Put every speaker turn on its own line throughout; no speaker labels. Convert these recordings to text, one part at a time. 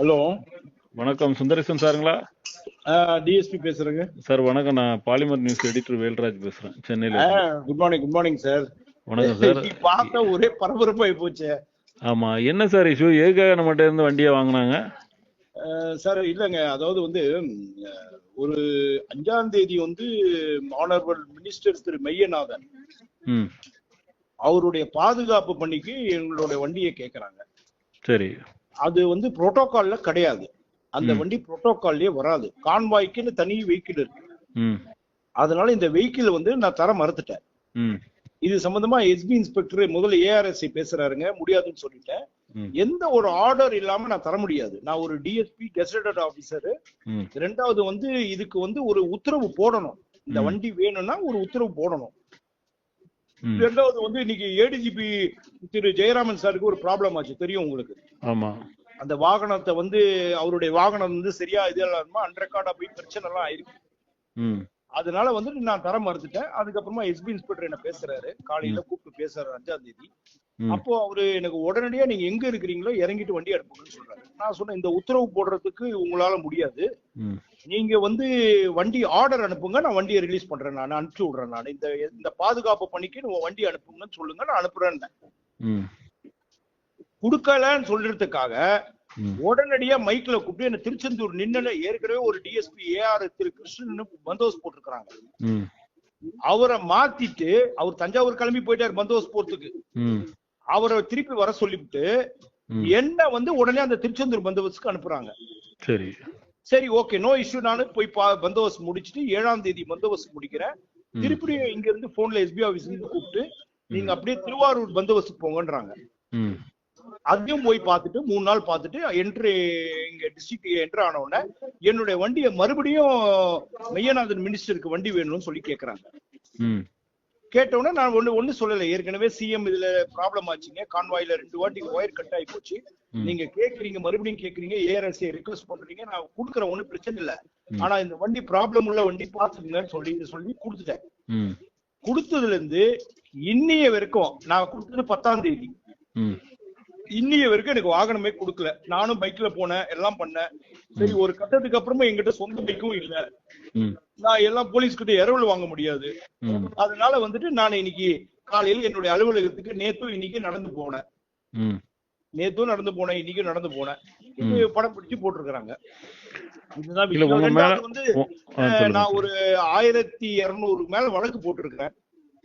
Hello,
வணக்கம், Sundaresan சாருங்களா?
DSP பேசுறேங்க
sir வணக்கம், நான் பாலிமர் நியூஸ் எடிட்டர் வேல்ராஜ் பேசுறேன், சென்னையில.
Good morning sir.
வணக்கம் சார்.
பார்த்தா ஒரே பரபரப்பாகி போச்சு.
ஆமா, என்ன சார் இஷ்யூ? எதுக்காக நம்மகிட்ட இருந்து வண்டியை வாங்கினாங்க
சார்? இல்லைங்க, அதாவது வந்து ஒரு 5ஆம் தேதி வந்து ஆனரபிள் மினிஸ்டர் திரு மெய்யநாதன் அவருடைய பாதுகாப்பு பணிக்கு எங்களுடைய வண்டியை கேட்கறாங்க.
சரி.
அது வந்து புரோட்டோகால்ல கிடையாது. அந்த வண்டி புரோட்டோகால்லயே வராது. கான்வாய்க்குன்னு தனி வெஹிக்கிள் இருக்கு. அதனால இந்த வெஹிக்கிள் வந்து நான் தர மறுத்துட்டேன். இது சம்பந்தமா எஸ்பி இன்ஸ்பெக்டர் முதல்ல ஏஆர்எஸ்ஐ பேசுறாருங்க, முடியாதுன்னு சொல்லிட்டேன். எந்த ஒரு ஆர்டர் இல்லாம நான் தர முடியாது. நான் ஒரு டிஎஸ்பி கெசட்டட் ஆபீசர். ரெண்டாவது வந்து இதுக்கு வந்து ஒரு உத்தரவு போடணும். இந்த வண்டி வேணும்னா ஒரு உத்தரவு போடணும். ரெண்டாவது வந்து இன்னைக்கு ஏடிஜிபி திரு ஜெயராமன் சாருக்கு ஒரு ப்ராப்ளம் ஆச்சு, தெரியும் உங்களுக்கு.
ஆமா.
அந்த வாகனத்தை வந்து அவருடைய வாகனம் வந்து சரியா இது இல்லாம அன்ரெக்கார்டா போய் பிரச்சனை எல்லாம் ஆயிருக்கு. அதனால வந்துட்டு நான் தர மறுத்துட்டேன். அதுக்கப்புறமா எஸ்பி இன்ஸ்பெக்டர் என்ன பேசுறாரு, காலையில கூப்பிட்டு பேசுறாரு 5ஆம் தேதி. அப்போ அவரு எனக்கு உடனடியா நீங்க எங்க இருக்கிறீங்களோ இறங்கிட்டு வண்டி அனுப்புங்கன்னு சொல்றாரு. நான் சொன்னேன், இந்த உத்தரவு போடுறதுக்கு உங்களால முடியாது. நீங்க வந்து வண்டி ஆர்டர் அனுப்புங்க, நான் வண்டியை ரிலீஸ் பண்றேன், நான் அனுப்பிச்சு விடுறேன். நான் இந்த பாதுகாப்பு பணிக்கு நீங்க வண்டி அனுப்புங்கன்னு சொல்லுங்க, நான் அனுப்புறேன். குடுக்கலன்னு சொல்றதுக்காக உடனடியா மைக்ல கூப்பிட்டு என்ன திருச்செந்தூர் நின்னு ஏற்கனவே ஒரு டிஎஸ்பி ஏஆர் திரு கிருஷ்ணன் பந்தோபஸ்து போட்டிருக்காங்க. அவரை மாத்திட்டு அவர் தஞ்சாவூர் கிளம்பி போயிட்டாரு பந்தோபஸ்து போறதுக்கு. அவரை திருப்பி வர சொல்லிவிட்டு என்ன வந்து உடனே அந்த திருச்செந்தூர் பந்தோபஸ்துக்கு அனுப்புறாங்க. சரி, ஓகே, நோ இஷ்யூ. நானு போய் பந்தோபஸ்து முடிச்சுட்டு 7ஆம் தேதி பந்தோபஸ்து முடிக்கிறேன். திருப்பி இங்க இருந்து போன்ல எஸ்பி ஆபீஸ் இருந்து கூப்பிட்டு நீங்க அப்படியே திருவாரூர் பந்தோபஸ்துக்கு போங்கன்றாங்க. அதையும் போய் பார்த்துட்டு 3 நாள் பார்த்துட்டு இங்க டிஸ்ட்ரிக்ட் என்ட்ரு ஆன உடனே என்னுடைய வண்டியை மறுபடியும் மெய்யநாதன் மினிஸ்டருக்கு வண்டி வேணும்னு சொல்லி கேட்கறாங்க. கேட்டவுடனே நான் ஒண்ணு சொல்லல, ஏற்கனவே சிஎம் இதுல ப்ராப்ளம் ஆச்சுங்க, கான்வாயில 2 வாட்டி ஒயர் கட் ஆகி போச்சு, நீங்க கேக்குறீங்க, மறுபடியும் கேக்குறீங்க, ஏஆர்எஸ்ஐ ரிக்வெஸ்ட் பண்றீங்க, நான் கொடுக்குற ஒண்ணு பிரச்சனை இல்ல, ஆனா இந்த வண்டி ப்ராப்ளம் உள்ள வண்டி பாத்துக்கங்கன்னு சொல்லி கொடுத்துட்டேன். கொடுத்ததுல இருந்து இன்னைய வரைக்கும், நான் கொடுத்தது 10ஆம் தேதி, இன்னைய வரைக்கும் எனக்கு வாகனமே கொடுக்கல. நானும் பைக்ல போனேன், எல்லாம் பண்ணேன். சரி, ஒரு கட்டத்துக்கு அப்புறமா எங்கிட்ட சொந்த பைக்கும் இல்ல, நான் எல்லாம் போலீஸ் கிட்ட இரவல் வாங்க முடியாது. அதனால வந்துட்டு நான் இன்னைக்கு காலையில் என்னுடைய அலுவலகத்துக்கு நேத்தும் இன்னைக்கு நடந்து போனேன். இன்னைக்கும் நடந்து போனேன். படம் பிடிச்சு போட்டிருக்கிறாங்க. இதுதான் விஷயம். வந்து நான் ஒரு 1200 மேல வழக்கு போட்டிருக்கேன்.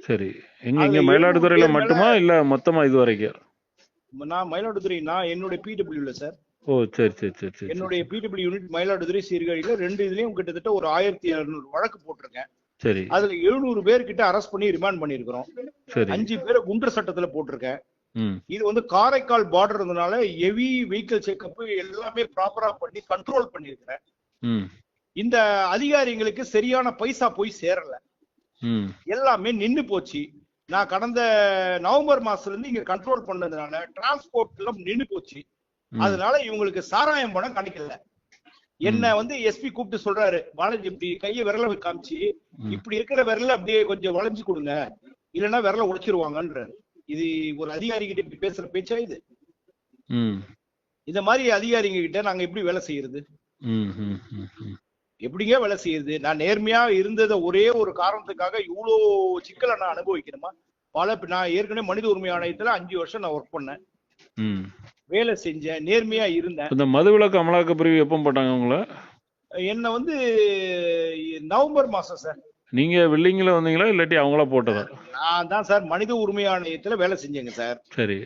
சரி, எங்க மயிலாடுதுறையில மட்டுமா இல்ல மொத்தமா இது வரைக்கும்?
நான் மயிலாடுதுறை, நான் என்னுடைய பிடபிள்யூல சார்.
ஓ, சரி சரி சரி சரி.
என்னுடைய பிடபிள்யூ யூனிட் மயிலாடுதுறை சீர்காழியில 2 இதுலயும் கிட்டத்தட்ட ஒரு 1200 வழக்கு போட்டிருக்கேன்.
சரி.
அதுல 700 பேர் கிட்ட அரெஸ்ட் பண்ணி ரிமாண்ட் பண்ணிருக்கிறோம். 5 பேரை குண்டர் சட்டத்துல போட்டிருக்கேன். இது வந்து காரைக்கால் பார்டர் இருந்தனால ஹெவி வெஹிக்கிள் செக்அப் எல்லாமே ப்ராப்பரா பண்ணி கண்ட்ரோல் பண்ணிருக்கிறேன். இந்த அதிகாரிகளுக்கு சரியான பைசா போய் சேரல, எல்லாமே நின்னு போச்சு. நான் கடந்த நவம்பர் மாசத்துல இருந்து இங்க கண்ட்ரோல் பண்ணதுனால டிரான்ஸ்போர்ட் எல்லாம் நின்னு போச்சு. அதனால இவங்களுக்கு சாராயம் பணம் கிடைக்கல. என்ன வந்து எஸ்பி கூப்பிட்டு சொல்றாரு, பாலாஜி இப்படி கைய விரல காமிச்சு, இப்படி இருக்கிற விரல அப்படியே கொஞ்சம் வளைஞ்சு கொடுங்க, இல்லைன்னா விரல உடைச்சிருவாங்கன்றாரு. இது ஒரு அதிகாரி கிட்ட இப்படி பேசுற பேச்சா இது? இந்த மாதிரி அதிகாரிங்க கிட்ட நாங்க எப்படி வேலை செய்யறது? எப்படிங்க வேலை செய்யுது? நான் நேர்மையா இருந்தத ஒரே ஒரு காரணத்துக்காக இவ்வளோ சிக்கலை நான் அனுபவிக்கணுமா? நான் ஏற்கனவே மனித உரிமை ஆணையத்துல 5 வருஷம் நான் ஒர்க் பண்ணேன், வேலை செஞ்சேன், நேர்மையா இருந்தேன்.
இந்த மதுவிலக்கு அமலாக்க பிரிவு எப்போ போட்டாங்க உங்களை?
என்ன வந்து நவம்பர் மாசம் சார்.
நீங்க வில்லிங்ல வந்தீங்களா இல்லாட்டி அவங்களா போட்டதா?
நான் தான் சார் மனித உரிமை ஆணையத்துல வேலை செஞ்சேங்க சார்.
சரி.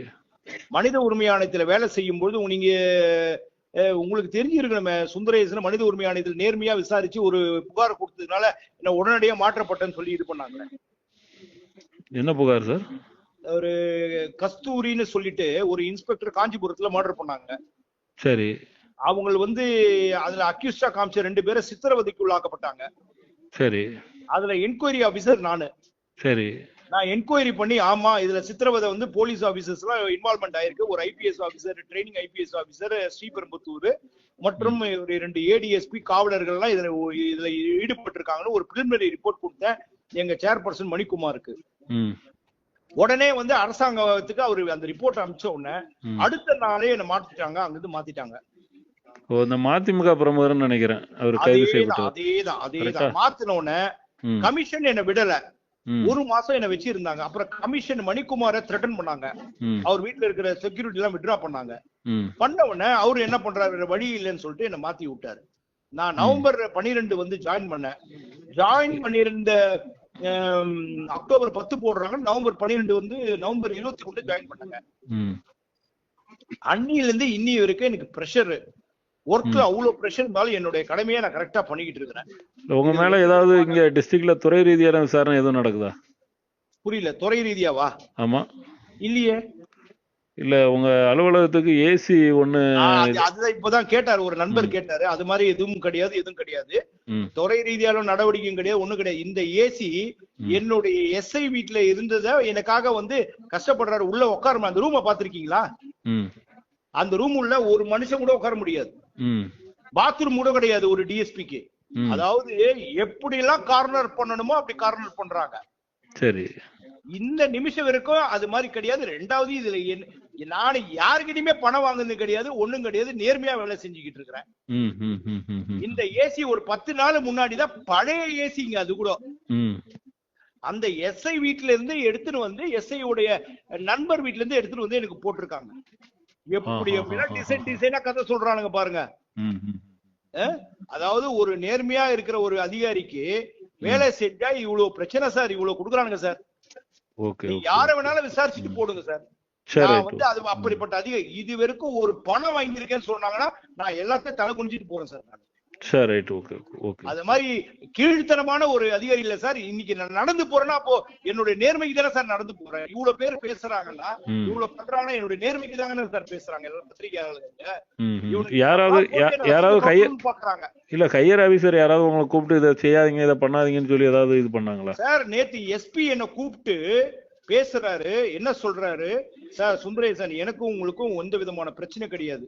மனித உரிமை ஆணையத்துல வேலை செய்யும் போது நீங்க உங்களுக்கு தெரிஞ்சிருக்கணுமே, சுந்தரேசன் மனித உரிமை ஆணையத்தில் நேர்மையா விசாரிச்சு ஒரு புகார் கொடுத்ததுனால என்ன உடனடியா மாற்றப்பட்டேன்னு சொல்லி இது பண்ணாங்க.
என்ன புகார் சார்?
ஒரு கஸ்தூரின்னு சொல்லிட்டு ஒரு இன்ஸ்பெக்டர் காஞ்சிபுரத்துல மர்டர் பண்ணாங்க.
சரி.
அவங்க வந்து அதுல அக்யூஸ்டா காமிச்ச 2 பேரை சித்திரவதைக்கு உள்ளாக்கப்பட்டாங்க.
சரி.
அதுல என்கொயரி ஆபீசர் நானு.
சரி.
நான் என்கொயரி பண்ணி, ஆமா இதுல சித்திரவதை வந்து போலீஸ் ஆபீசர்ஸ் எல்லாம் இன்வால்வ்மெண்ட் ஆயிருக்கு, ஒரு IPS officer, training IPS officer Sriperumbudur மற்றும் ஒரு 2 ஏடிஎஸ்பி காவலர்கள் எல்லாம் இதுல ஈடுபட்டு இருக்காங்கன்னு ஒரு பிரிலிமினரி ரிப்போர்ட் கொடுத்தேன் எங்க சேர்பர்சன் மணிக்குமாருக்கு. உடனே வந்து அரசாங்கத்துக்கு அவரு அந்த ரிப்போர்ட் அனுப்பிச்ச உடனே அடுத்த நாளே என்ன மாத்திட்டாங்க, அங்கிருந்து மாத்திட்டாங்க.
ஓ, இந்த மதிமுக பிரமுகர்னு நினைக்கிறேன் அவர் கைது செய்யப்பட்டவர்.
அதேதான் மாத்தின உடனே கமிஷன் என்ன விடல. ஒரு மாசம் என்ன வச்சிருந்தாங்க. அப்புறம் கமிஷன் மணிக்குமார த்ரெட்டன் பண்ணாங்க. அவர் வீட்டுல இருக்கிற செக்யூரிட்டி எல்லாம் வித்ட்ரா பண்ணாங்க. பண்ண உடனே அவரு என்ன பண்றாரு, வழி இல்லைன்னு சொல்லிட்டு என்ன மாத்தி விட்டாரு. நான் நவம்பர் 12 வந்து ஜாயின் பண்ணேன். ஜாயின் பண்ணிருந்த அக்டோபர் 10 போடுறாங்க. நவம்பர் 12 வந்து நவம்பர் 21 ஜாயின் பண்ணாங்க. அன்னில இருந்து இன்னி வரைக்கும் எனக்கு பிரஷர், ஒர்க்ல அவ்வளவு பிரஷர் இருந்தாலும் என்னுடைய கடமையை நான் கரெக்டா பண்ணிக்கிட்டு இருக்கிறேன்.
உங்க மேல ஏதாவது இங்க டிஸ்ட்ரிக்ட்ல துறை ரீதியான விசாரணை எதுவும் நடக்குதா?
புரியல. துறை ரீதியாவா?
ஆமா.
இல்லையே.
இல்ல உங்க அலுவலகத்துக்கு ஏசி ஒண்ணு
அதுதான் இப்பதான் கேட்டாரு, ஒரு நண்பர் கேட்டாரு. அது மாதிரி எதுவும் கிடையாது, எதுவும் கிடையாது. துறை ரீதியான நடவடிக்கையும் கிடையாது, ஒண்ணும் கிடையாது. இந்த ஏசி என்னுடைய எஸ்ஐ வீட்டுல இருந்தத எனக்காக வந்து கஷ்டப்படுறாரு. உள்ள உட்கார, அந்த ரூமை பாத்திருக்கீங்களா? அந்த ரூம் உள்ள ஒரு மனுஷன் கூட உட்கார முடியாது. பாத்ரூம் கூட கிடையாது ஒரு டிஎஸ்பிக்கு. அதாவது எப்படி எல்லாம் கார்னர் பண்ணணுமோ அப்படி கார்னர் பண்றாங்க. சரி, இந்த நிமிஷம் வரைக்கும் அது மாதிரி கிடையாது. ரெண்டாவது இதுல நான் யாருக்கிட்டயுமே பணம் வாங்குறது கிடையாது, ஒண்ணும் கிடையாது. நேர்மையா வேலை செஞ்சுக்கிட்டு இருக்கிறேன். இந்த ஏசி ஒரு 10 நாள் முன்னாடிதான் பழைய ஏசிங்க. அது கூட அந்த எஸ்ஐ வீட்டுல இருந்து எடுத்துட்டு வந்து எஸ்ஐ உடைய நண்பர் வீட்டுல இருந்து எடுத்துட்டு வந்து எனக்கு போட்டிருக்காங்க. எப்படி டிசைனா கதை சொல்றானுங்க பாருங்க. அதாவது ஒரு நேர்மையா இருக்கிற ஒரு அதிகாரிக்கு வேலை செஞ்சா இவ்வளவு பிரச்சனை சார், இவ்வளவு கொடுக்குறானுங்க சார். யார வேணாலும் விசாரிச்சுட்டு போடுங்க சார். நான் வந்து அது அப்படிப்பட்ட அதிகாரி. இது வரைக்கும் ஒரு பணம் வாங்கியிருக்கேன்னு சொன்னாங்கன்னா நான் எல்லாத்தையும் தலை குனிஞ்சிட்டு போறேன் சார். அது மாதிரி கீழ்த்தனமான ஒரு அதிகாரி இல்ல சார். இன்னைக்கு நான் நடந்து போறேன்னா அப்போ என்னுடைய நேர்மைக்கு தானே சார் நடந்து போறேன். இவ்வளவு பேர் பேசுறாங்கன்னா, இவ்வளவு பண்றாங்கன்னா என்னுடைய நேர்மைக்கு தானே சார் பேசுறாங்க எல்லா பத்திரிகையாளர்கள்.
யாராவது பாக்குறாங்க இல்ல ஹையர் ஆபீசர் யாராவது உங்களை கூப்பிட்டு இதை செய்யாதீங்க, இதை பண்ணாதீங்கன்னு சொல்லி ஏதாவது இது பண்ணாங்களா
சார்? நேத்து எஸ்பி என்ன கூப்பிட்டு பேசுறாரு. என்ன சொல்றாரு சார், சுந்தரேசன் எனக்கும் உங்களுக்கும் எந்த விதமான பிரச்சனை கிடையாது.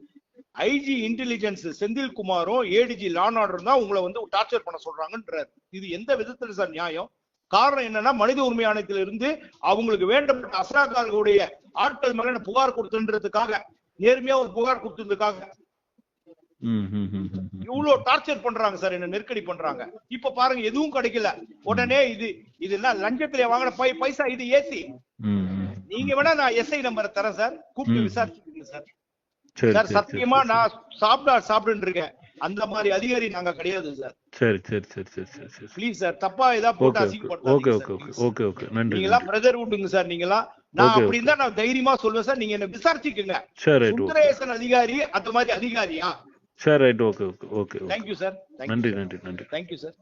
ஐஜி இன்டெலிஜென்ஸ் செந்தில் குமாரும் ஏடிஜி லா அண்ட் ஆர்டர் தான் உங்களை வந்து டார்ச்சர் பண்ண சொல்றாங்கன்றாரு. இது எந்த விதத்துல சார் நியாயம்? காரணம் என்னன்னா, மனித உரிமை ஆணையத்தில இருந்து அவங்களுக்கு வேண்டப்பட்ட அசராக்காரர்களுடைய ஆட்கள் மேல புகார் கொடுத்துன்றதுக்காக, நேர்மையா ஒரு புகார் கொடுத்ததுக்காக இவ்வளவு டார்ச்சர் பண்றாங்க சார், என்ன நெருக்கடி பண்றாங்க. இப்ப பாருங்க எதுவும் கிடைக்கல. உடனே இது என்ன லஞ்சத்துல வாங்கின பைசா, இது ஏசி. நீங்க வேணா நான் எஸ்ஐ நம்பரை தரேன் சார், கூப்பிட்டு விசாரிச்சுக்கீங்க சார். சார் சத்தியமா நான் சாப்பிட்டு இருக்கேன். அந்த மாதிரி அதிகாரி நாங்க கிடையாது சார். சரி சரி சரி சரி சரி ப்ளீஸ் சார், தப்பா ஏதாவது போட்டு அசிங்கப்படுத்தாதீங்க. நீங்க எல்லாம் பிரதர் விட்டுங்க சார். நீங்க எல்லாம் நான் அப்படி இருந்தா நான் தைரியமா சொல்லுவேன் சார். நீங்க என்ன விசாரிச்சுக்கங்க. சுந்தரேசன் அதிகாரி அந்த மாதிரி அதிகாரியா? சரி right. Okay okay okay. Thank you sir. நன்றி நன்றி நன்றி. Thank you sir.